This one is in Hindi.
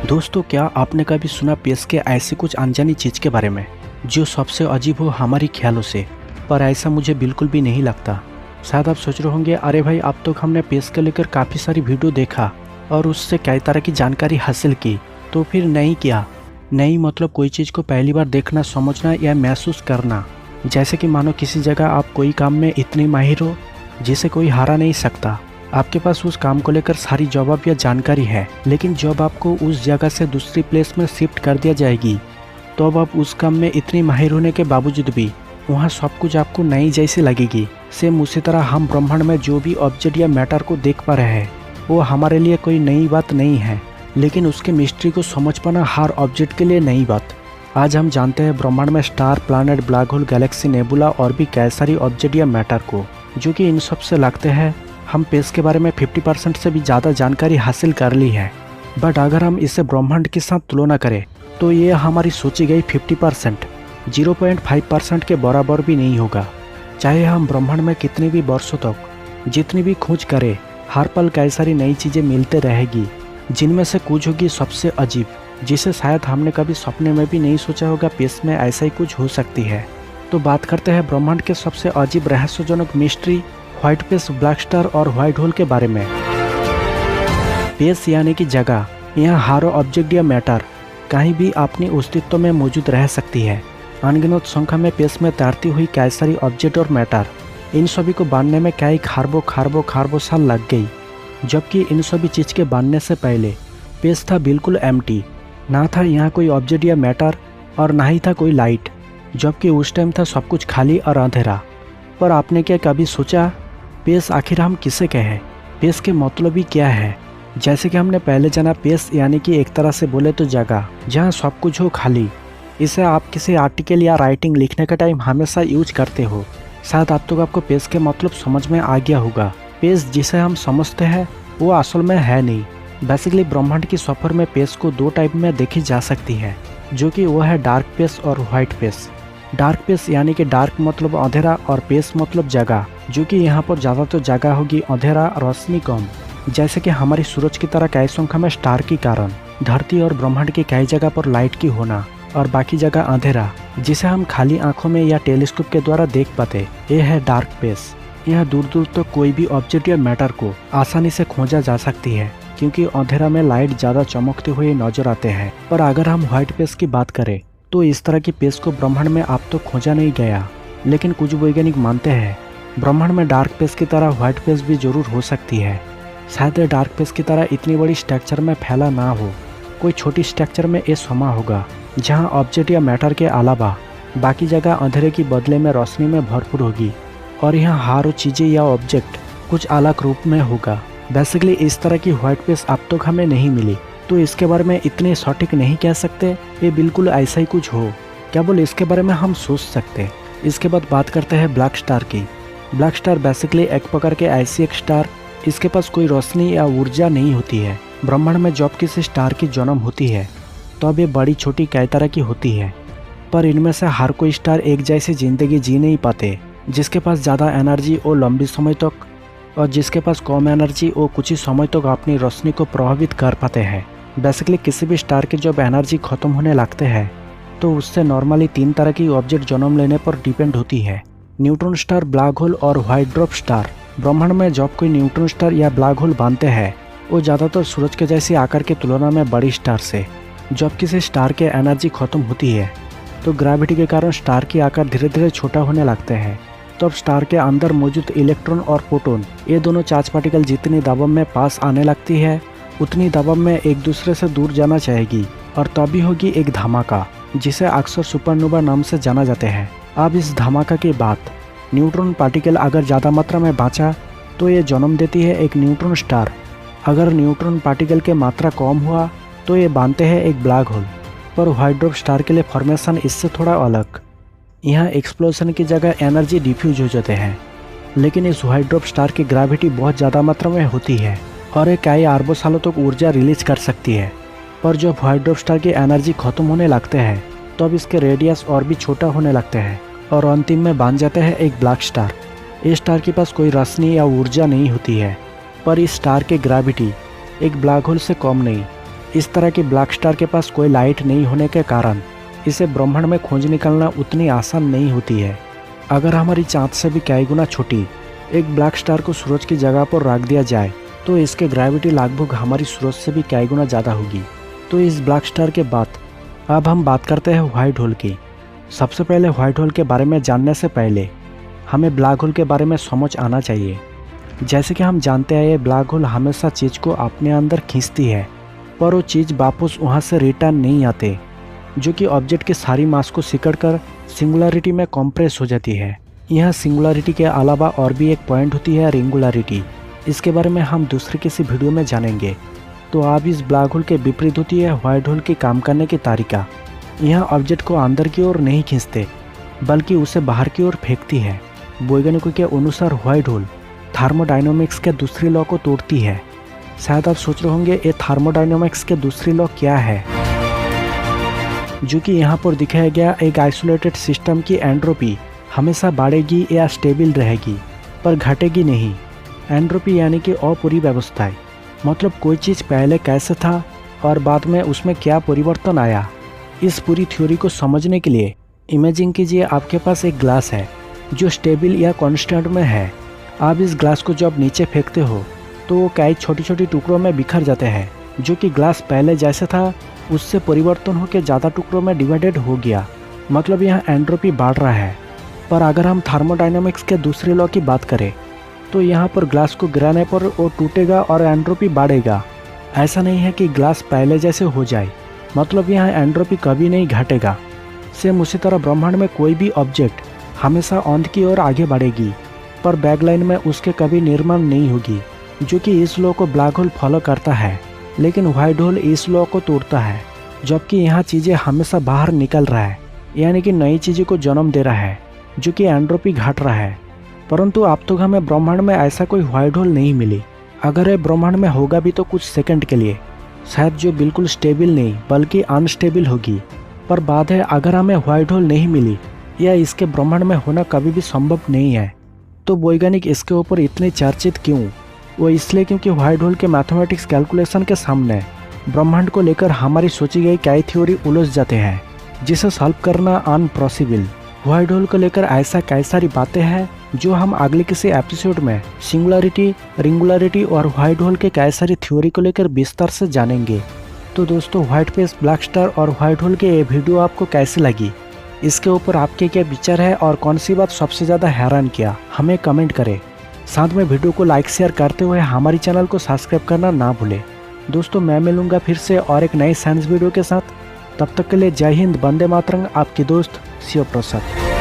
दोस्तों, क्या आपने कभी सुना पेस के ऐसी कुछ अनजानी चीज़ के बारे में जो सबसे अजीब हो हमारी ख्यालों से? पर ऐसा मुझे बिल्कुल भी नहीं लगता। शायद आप सोच रहे होंगे, अरे भाई अब तक हमने पेस के लेकर काफ़ी सारी वीडियो देखा और उससे कई तरह की जानकारी हासिल की, तो फिर नहीं क्या? नहीं मतलब कोई चीज़ को पहली बार देखना, समझना या महसूस करना। जैसे कि मानो किसी जगह आप कोई काम में इतनी माहिर हो जिसे कोई हरा नहीं सकता। आपके पास उस काम को लेकर सारी जवाब या जानकारी है, लेकिन जब आपको उस जगह से दूसरी प्लेस में शिफ्ट कर दिया जाएगी तो अब आप उस काम में इतनी माहिर होने के बावजूद भी वहाँ सब कुछ आपको नई जैसी लगेगी। सेम उसी तरह हम ब्रह्मांड में जो भी ऑब्जेक्ट या मैटर को देख पा रहे हैं वो हमारे लिए कोई नई बात नहीं है, लेकिन उसके मिस्ट्री को समझ पाना हर ऑब्जेक्ट के लिए नई बात। आज हम जानते हैं ब्रह्मांड में star, planet, black hole, Galaxy, nebula और भी कई सारी ऑब्जेक्ट या मैटर को, जो कि इन सब से लगते हैं हम पेस के बारे में 50% से भी ज़्यादा जानकारी हासिल कर ली है। बट अगर हम इसे ब्रह्मांड के साथ तुलना करें तो ये हमारी सोची गई 50%, 0.5% के बराबर भी नहीं होगा। चाहे हम ब्रह्मांड में कितनी भी वर्षों तक जितनी भी खोज करें, हर पल कई सारी नई चीज़ें मिलते रहेगी, जिनमें से कुछ होगी सबसे अजीब, जिसे शायद हमने कभी सपने में भी नहीं सोचा होगा पेस में ऐसा ही कुछ हो सकती है। तो बात करते हैं ब्रह्मांड के सबसे अजीब रहस्यजनक mystery, white pace, black star और व्हाइट होल के बारे में। पेस यानी कि जगह, यहाँ हर ऑब्जेक्ट या मैटर कहीं भी अपनी अस्तित्व में मौजूद रह सकती है। अनगिनत संख्या में पेस में तैरती हुई कई सारी ऑब्जेक्ट और मैटर, इन सभी को बांधने में कई खरबों साल लग गई, जबकि इन सभी चीज़ के बांधने से पहले पेस था बिल्कुल एम्प्टी। ना था यहाँ कोई ऑब्जेक्ट या मैटर और ना ही था कोई लाइट, जबकि उस टाइम था सब कुछ खाली और अंधेरा। पर आपने क्या कभी सोचा, पेस आखिर हम किसे कहें? पेस के मतलब ही क्या है? जैसे कि हमने पहले जाना, पेस यानी कि एक तरह से बोले तो जगह जहाँ सब कुछ हो खाली। इसे आप किसी आर्टिकल या राइटिंग लिखने का टाइम हमेशा यूज करते हो। शायद अब तक आपको पेस के मतलब समझ में आ गया होगा। पेस जिसे हम समझते हैं वो असल में है नहीं। बेसिकली ब्रह्मांड की सफ़र में पेस को दो टाइप में देखी जा सकती है, जो कि वो है डार्क पेस और व्हाइट पेस। डार्क पेस यानी कि डार्क मतलब अंधेरा और पेस मतलब जगह, जो कि यहाँ पर ज़्यादा तो जगह होगी, अंधेरा, रोशनी कम। जैसे कि हमारी सूरज की तरह कई संख्या में स्टार के कारण धरती और ब्रह्मांड की कई जगह पर लाइट की होना और बाकी जगह अंधेरा, जिसे हम खाली आंखों में या टेलीस्कोप के द्वारा देख पाते, ये है डार्क पेस। यह दूर दूर तक कोई भी ऑब्जेक्ट या मैटर को आसानी से खोजा जा सकती है, क्योंकि अंधेरा में लाइट ज़्यादा चमकते हुए नजर आते हैं। पर अगर हम व्हाइट पेस की बात करें तो इस तरह की पेस को ब्रह्मांड में अब तो खोजा नहीं गया, लेकिन कुछ वैज्ञानिक मानते हैं ब्रह्मांड में डार्क पेस की तरह व्हाइट पेस भी जरूर हो सकती है। शायद डार्क पेस की तरह इतनी बड़ी स्ट्रक्चर में फैला ना हो, कोई छोटी स्ट्रक्चर में ये समा होगा, जहां ऑब्जेक्ट या मैटर के अलावा बाकी जगह अंधेरे की बदले में रोशनी में भरपूर होगी और यहाँ हर चीज़ें या ऑब्जेक्ट कुछ अलग रूप में होगा। बेसिकली इस तरह की व्हाइट पेस अब तक हमें नहीं मिली, तो इसके बारे में इतने सटीक नहीं कह सकते ये बिल्कुल ऐसा ही कुछ हो, केवल इसके बारे में हम सोच सकते। इसके बाद बात करते हैं ब्लैक स्टार की। ब्लैक स्टार बेसिकली एक प्रकार के ऐसी एक स्टार, इसके पास कोई रोशनी या ऊर्जा नहीं होती है। ब्रह्मांड में जब किसी स्टार की जन्म होती है तो अब ये बड़ी छोटी कई तरह की होती है, पर इनमें से हर कोई स्टार एक जैसी जिंदगी जी नहीं पाते। जिसके पास ज़्यादा एनर्जी वो लंबी समय तक, और जिसके पास कम एनर्जी वो कुछ ही समय तक अपनी रोशनी को प्रभावित कर पाते हैं। बेसिकली किसी भी स्टार की जब एनर्जी खत्म होने लगते हैं तो उससे नॉर्मली तीन तरह की ऑब्जेक्ट जन्म लेने पर डिपेंड होती है: न्यूट्रॉन स्टार, ब्लैक होल और व्हाइट ड्वार्फ स्टार। ब्रह्मांड में जब कोई न्यूट्रॉन स्टार या ब्लैक होल बनते हैं वो ज़्यादातर सूरज के जैसे आकार की तुलना में बड़ी स्टार से। जब किसी स्टार की एनर्जी खत्म होती है तो ग्रेविटी के कारण स्टार की आकार धीरे धीरे छोटा होने लगते हैं। तब स्टार के अंदर मौजूद इलेक्ट्रॉन और प्रोटॉन, ये दोनों चार्ज पार्टिकल जितनी दबाव में पास आने लगती है उतनी दबाव में एक दूसरे से दूर जाना चाहेगी, और तभी होगी एक धमाका, जिसे अक्सर सुपरनोवा नाम से जाना जाते हैं। अब इस धमाका के बाद न्यूट्रॉन पार्टिकल अगर ज़्यादा मात्रा में बाँचा तो ये जन्म देती है एक न्यूट्रॉन स्टार। अगर न्यूट्रॉन पार्टिकल की मात्रा कम हुआ तो ये बनते हैं एक ब्लैक होल। पर व्हाइट ड्वार्फ स्टार के लिए फॉर्मेशन इससे थोड़ा अलग। यहाँ एक्सप्लोजन की जगह एनर्जी डिफ्यूज हो जाते हैं, लेकिन इस व्हाइट ड्वार्फ स्टार की ग्रेविटी बहुत ज़्यादा मात्रा में होती है और ये कई अरबों सालों तक ऊर्जा रिलीज कर सकती है। पर जब व्हाइट ड्वार्फ स्टार की एनर्जी खत्म होने लगते हैं तो अब इसके रेडियस और भी छोटा होने लगते हैं और अंतिम में बन जाते हैं एक ब्लैक स्टार। इस स्टार के पास कोई रोशनी या ऊर्जा नहीं होती है, पर इस स्टार की ग्रेविटी एक ब्लैक होल से कम नहीं, इस तरह की ब्लैक स्टार के पास कोई लाइट नहीं होने के कारण इसे ब्रह्मांड में खोज निकालना उतनी आसान नहीं होती है। अगर हमारी चाँद से भी कई गुना छोटी एक ब्लैक स्टार को सूरज की जगह पर रख दिया जाए तो इसके ग्रेविटी लगभग हमारी सूरज से भी कई गुना ज़्यादा होगी। तो इस ब्लैक स्टार के बाद अब हम बात करते हैं व्हाइट होल की। सबसे पहले व्हाइट होल के बारे में जानने से पहले हमें ब्लैक होल के बारे में समझ आना चाहिए। जैसे कि हम जानते हैं, ये ब्लैक होल हमेशा चीज़ को अपने अंदर खींचती है, पर वो चीज़ वापस वहाँ से रिटर्न नहीं आते, जो कि ऑब्जेक्ट की सारी मास को सिकड़कर सिंगुलरिटी में कंप्रेस हो जाती है। यह सिंगुलरिटी के अलावा और भी एक पॉइंट होती है, रिंगुलरिटी। इसके बारे में हम दूसरे किसी वीडियो में जानेंगे। तो अब इस ब्लैक होल के विपरीत होती है व्हाइट होल की काम करने की तरीका। यह ऑब्जेक्ट को अंदर की ओर नहीं खींचते, बल्कि उसे बाहर की ओर फेंकती है। वैज्ञानिकों के अनुसार व्हाइट होल थर्मोडायनामिक्स के दूसरी लॉ को तोड़ती है। शायद आप सोच रहे होंगे ये थर्मोडायनामिक्स के दूसरी लॉ क्या है, जो कि यहाँ पर दिखाया गया एक आइसोलेटेड सिस्टम की एंट्रोपी हमेशा बढ़ेगी या स्टेबल रहेगी, पर घटेगी नहीं। एंट्रोपी यानी कि अपूरी व्यवस्थाएं, मतलब कोई चीज़ पहले कैसे था और बाद में उसमें क्या परिवर्तन आया। इस पूरी थ्योरी को समझने के लिए इमेजिन कीजिए आपके पास एक ग्लास है जो स्टेबल या कांस्टेंट में है। आप इस ग्लास को जब नीचे फेंकते हो तो वो कई छोटी छोटी टुकड़ों में बिखर जाते हैं, जो कि ग्लास पहले जैसे था उससे परिवर्तन होकर ज़्यादा टुकड़ों में डिवाइडेड हो गया, मतलब यहाँ एंट्रोपी बढ़ रहा है। पर अगर हम थर्मोडायनामिक्स के दूसरे लॉ की बात करें तो यहाँ पर ग्लास को गिराने पर वो टूटेगा और एंट्रोपी बढ़ेगा। ऐसा नहीं है कि ग्लास पहले जैसे हो जाए, मतलब यहाँ एंट्रोपी कभी नहीं घटेगा। सेम उसी तरह ब्रह्मांड में कोई भी ऑब्जेक्ट हमेशा अंत की ओर आगे बढ़ेगी, पर बैकलाइन में उसके कभी निर्माण नहीं होगी, जो कि इस लॉ को ब्लैक होल फॉलो करता है। लेकिन व्हाइट होल इस लॉ को तोड़ता है, जबकि यहाँ चीज़ें हमेशा बाहर निकल रहा है, यानी कि नई चीज़ों को जन्म दे रहा है, जो कि एंट्रोपी घट रहा है। परंतु अब तक हमें ब्रह्मांड में ऐसा कोई व्हाइट होल नहीं मिली। अगर ये ब्रह्मांड में होगा भी तो कुछ सेकंड के लिए, शायद, जो बिल्कुल स्टेबल नहीं बल्कि अनस्टेबल होगी। पर बात है, अगर हमें व्हाइट होल नहीं मिली या इसके ब्रह्मांड में होना कभी भी संभव नहीं है, तो वैज्ञानिक इसके ऊपर इतने चर्चित क्यों? वो इसलिए क्योंकि व्हाइट होल के मैथमेटिक्स कैलकुलेशन के सामने ब्रह्मांड को लेकर हमारी सोची गई कई थ्योरी उलझ जाते हैं, जिसे सॉल्व करना अनपॉसिबल। व्हाइट होल को लेकर ऐसा कई सारी बातें हैं जो हम अगले किसी एपिसोड में सिंगुलरिटी, रिंगुलरिटी और व्हाइट होल के कई सारी थ्योरी को लेकर विस्तार से जानेंगे। तो दोस्तों, व्हाइट स्पेस, ब्लैक स्टार और व्हाइट होल के ये वीडियो आपको कैसी लगी? इसके ऊपर आपके क्या विचार है और कौन सी बात सबसे ज़्यादा हैरान किया, हमें कमेंट करें। साथ में वीडियो को लाइक शेयर करते हुए हमारी चैनल को सब्सक्राइब करना ना भूलें। दोस्तों, मैं मिलूंगा फिर से और एक नई साइंस वीडियो के साथ। तब तक के लिए जय हिंद, वंदे मातरम। आपकी दोस्त शिव प्रसाद।